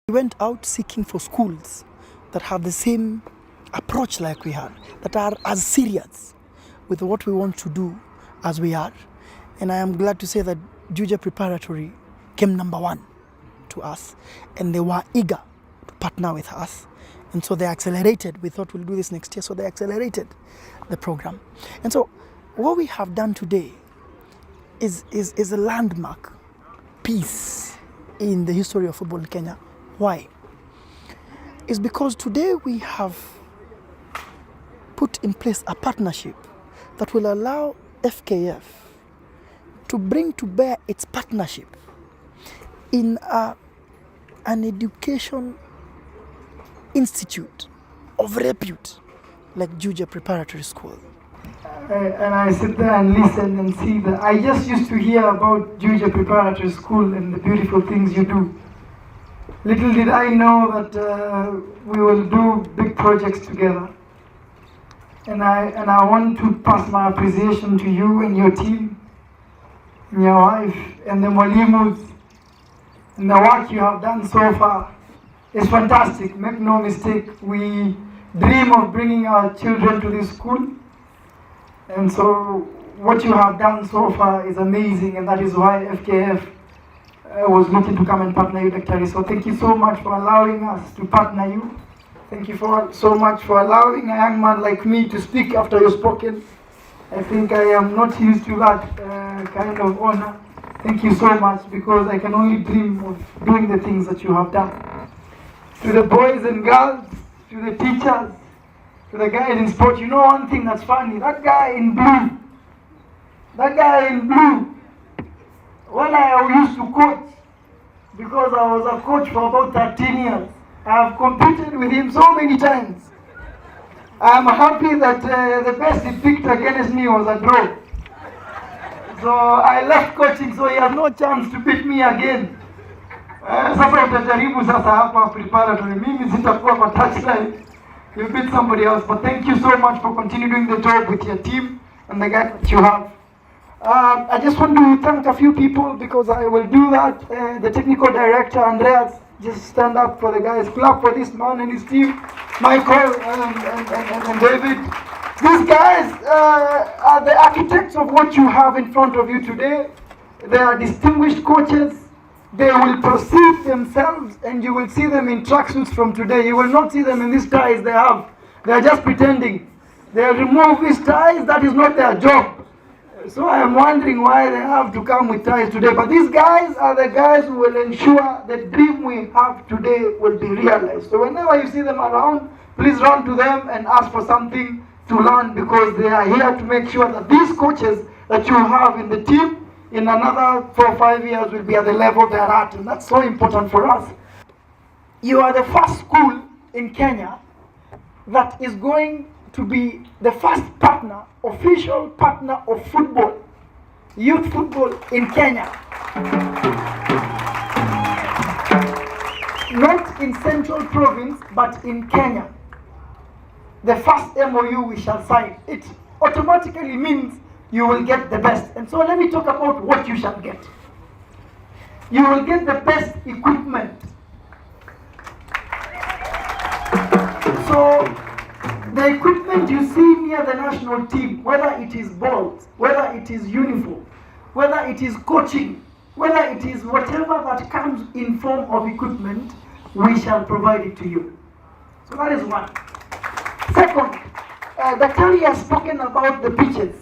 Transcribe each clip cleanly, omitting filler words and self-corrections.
We went out seeking for schools that have the same approach like we had, that are as serious with what we want to do as we are. And I am glad to say that Juja Preparatory came number one to us, and they were eager to partner with us. And so they accelerated. We thought we'll do this next year, so they accelerated the program. And so what we have done today is a landmark piece in the history of football in Kenya. Why? It's because today we have put in place a partnership that will allow FKF to bring to bear its partnership in an education institute of repute like Juja Preparatory School. And I sit there and listen and see that. I just used to hear about Juja Preparatory School and the beautiful things you do. Little did I know that we will do big projects together. And I want to pass my appreciation to you and your team, and your wife, and the Mwalimus, and the work you have done so far. It's fantastic, make no mistake. We dream of bringing our children to this school. And so what you have done so far is amazing, and that is why FKF was looking to come and partner you, Dr. So thank you so much for allowing us to partner you. Thank you so much for allowing a young man like me to speak after you've spoken. I think I am not used to that kind of honor. Thank you so much, because I can only dream of doing the things that you have done. To the boys and girls, to the teachers, to the guys in sport, you know one thing that's funny? That guy in blue, when I used to coach, because I was a coach for about 13 years, I have competed with him so many times. I'm happy that the best he picked against me was a draw. So I left coaching, so he has no chance to beat me again. Sasa utajaribu sasa hapa preparatory. Mimi sitakuwa kwa touchline. You beat somebody else. But thank you so much for continuing the job with your team and the guys that you have. I just want to thank a few people, because I will do that. The technical director, Andreas, just stand up for the guys. Clap for this man and his team. Michael and David. These guys are the architects of what you have in front of you today. They are distinguished coaches. They will proceed themselves, and you will see them in tracksuits from today. You will not see them in these ties they have. They are just pretending. They remove these ties. That is not their job. So I am wondering why they have to come with ties today. But these guys are the guys who will ensure the dream we have today will be realized. So whenever you see them around, please run to them and ask for something to learn, because they are here to make sure that these coaches that you have in the team in another 4 or 5 years will be at the level they are at. And that's so important for us. You are the first school in Kenya that is going to be the first partner, official partner of football, youth football in Kenya. Not in Central Province, but in Kenya. The first MOU we shall sign. It automatically means you will get the best. And so let me talk about what you shall get. You will get the best equipment. So the equipment you see near the national team, whether it is balls, whether it is uniform, whether it is coaching, whether it is whatever that comes in form of equipment, we shall provide it to you. So that is one. Second, Daktari has spoken about the pitches.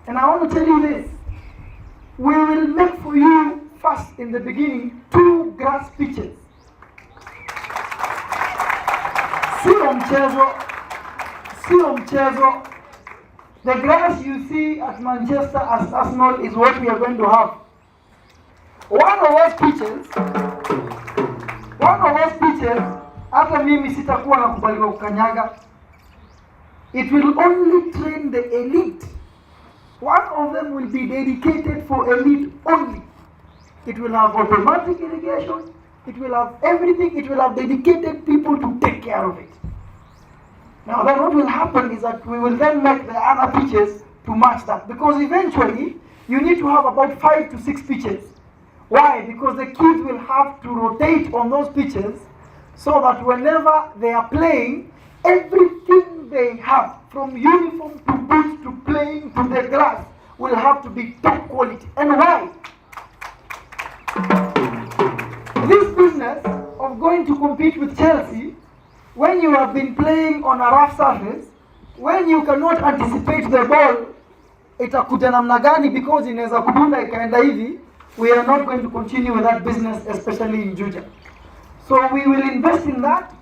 And I want to tell you this. We will make for you first in the beginning 2 grass pitches. Sio mchezo. The grass you see at Manchester as Arsenal is what we are going to have. One of those pitches, hata mimi sitakuwa nakubaliwa kukanyaga. It will only train the elite. One of them will be dedicated for elite only. It will have automatic irrigation. It will have everything. It will have dedicated people to take care of it. Now then what will happen is that we will then make the other pitches to match that. Because eventually you need to have about 5 to 6 pitches. Why? Because the kids will have to rotate on those pitches so that whenever they are playing, everything they have, from uniform to boots to playing to the grass, will have to be top quality. And why? This business of going to compete with Chelsea, when you have been playing on a rough surface, when you cannot anticipate the ball, itakuja namna gani because inaweza kudunda ikaenda hivi, we are not going to continue with that business, especially in Juja. So we will invest in that.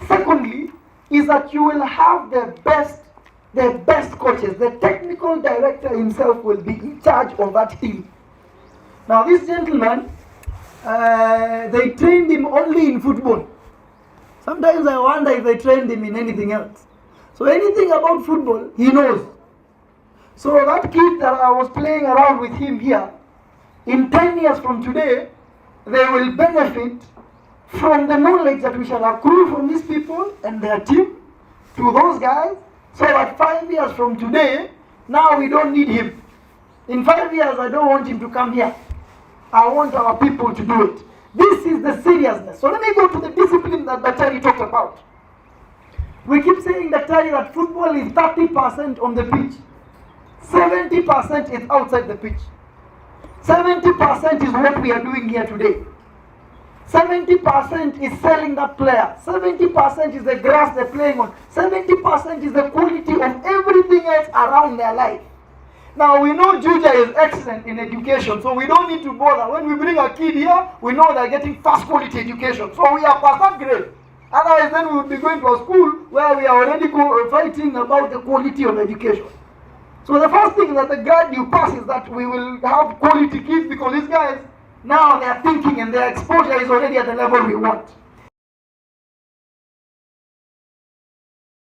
Secondly, is that you will have the best coaches. The technical director himself will be in charge of that team. Now this gentleman, they trained him only in football. Sometimes I wonder if they trained him in anything else. So anything about football, he knows. So that kid that I was playing around with him here, in 10 years from today, they will benefit from the knowledge that we shall accrue from these people and their team to those guys, so that 5 years from today, now we don't need him. In 5 years, I don't want him to come here. I want our people to do it. This is the seriousness. So let me go to the discipline that Daktari talked about. We keep saying, Daktari, that football is 30% on the pitch. 70% is outside the pitch. 70% is what we are doing here today. 70% is selling that player. 70% is the grass they're playing on. 70% is the quality of everything else around their life. Now we know Juja is excellent in education, so we don't need to bother. When we bring a kid here, we know they're getting first quality education. So we are past that grade. Otherwise then we would be going to a school where we are already fighting about the quality of education. So the first thing that the grade you pass is that we will have quality kids, because these guys, now they are thinking and their exposure is already at the level we want.